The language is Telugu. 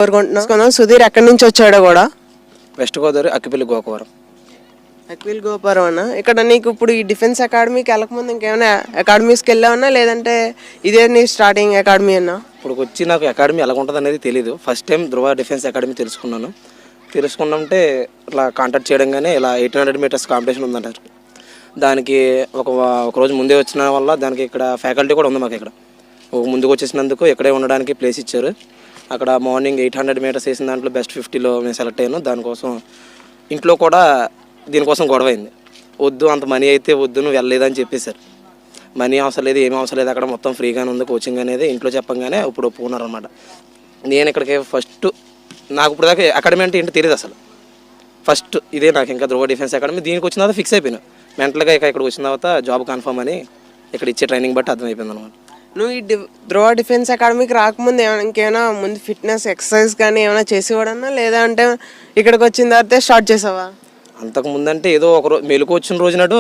కోరుకుంటున్నాం. సుధీర్ ఎక్కడి నుంచి వచ్చాడో కూడా. వెస్ట్ గోదావరి అక్కిపల్లి గోకవరం. అక్విల్ గోపారం అన్న. ఇక్కడ నీకు ఇప్పుడు ఈ డిఫెన్స్ అకాడమీకి వెళ్ళకముందు ఇంకేమైనా అకాడమీస్కి వెళ్ళావన్నా, లేదంటే ఇదే నీ స్టార్టింగ్ అకాడమీ అన్నా? ఇప్పుడు వచ్చి నాకు అకాడమీ ఎలా ఉంటుంది అనేది తెలియదు. ఫస్ట్ టైం ధృవ డిఫెన్స్ అకాడమీ తెలుసుకున్నామంటే ఇట్లా కాంటాక్ట్ చేయడంగానే ఇలా 800 మీటర్స్ కాంపిటీషన్ ఉందంటారు. దానికి ఒక రోజు ముందే వచ్చిన వల్ల దానికి ఇక్కడ ఫ్యాకల్టీ కూడా ఉంది మాకు. ఇక్కడ ముందుకు వచ్చేసినందుకు ఇక్కడే ఉండడానికి ప్లేస్ ఇచ్చారు. అక్కడ మార్నింగ్ 800 మీటర్స్ వేసిన దాంట్లో బెస్ట్ 50లో నేను సెలెక్ట్ అయ్యాను. దానికోసం ఇంట్లో కూడా దీనికోసం గొడవ అయింది. వద్దు, అంత మనీ అయితే వద్దు, నువ్వు వెళ్ళలేదని చెప్పేశారు. మనీ అవసరం లేదు, ఏమీ అవసరం లేదు, అక్కడ మొత్తం ఫ్రీగానే ఉంది కోచింగ్ అనేది ఇంట్లో చెప్పంగానే ఇప్పుడు ఒప్పుకున్నారు అనమాట. నేను ఇక్కడికి ఫస్ట్ నాకు ఇప్పుడు దాకా అకాడమీ అంటే ఏంటో తెలియదు అసలు. ఫస్ట్ ఇదే నాకు ఇంకా ధృవ డిఫెన్స్ అకాడమీ. దీనికి వచ్చిన తర్వాత ఫిక్స్ అయిపోయినా మెంటల్గా. ఇక్కడికి వచ్చిన తర్వాత జాబ్ కన్ఫర్మ్ అని ఇక్కడ ఇచ్చే ట్రైనింగ్ బట్టి అర్థమైపోయింది అనమాట. నువ్వు ఈ ధృవ డిఫెన్స్ అకాడమీకి రాకముందు ఇంకేమైనా ముందు ఫిట్నెస్ ఎక్సర్సైజ్ కానీ ఏమైనా చేసేవాడన్నా, లేదా అంటే ఇక్కడికి వచ్చిన తర్వాత స్టార్ట్ చేసావా? అంతకుముందు అంటే ఏదో ఒక రోజు మెలకు వచ్చిన రోజు నాడు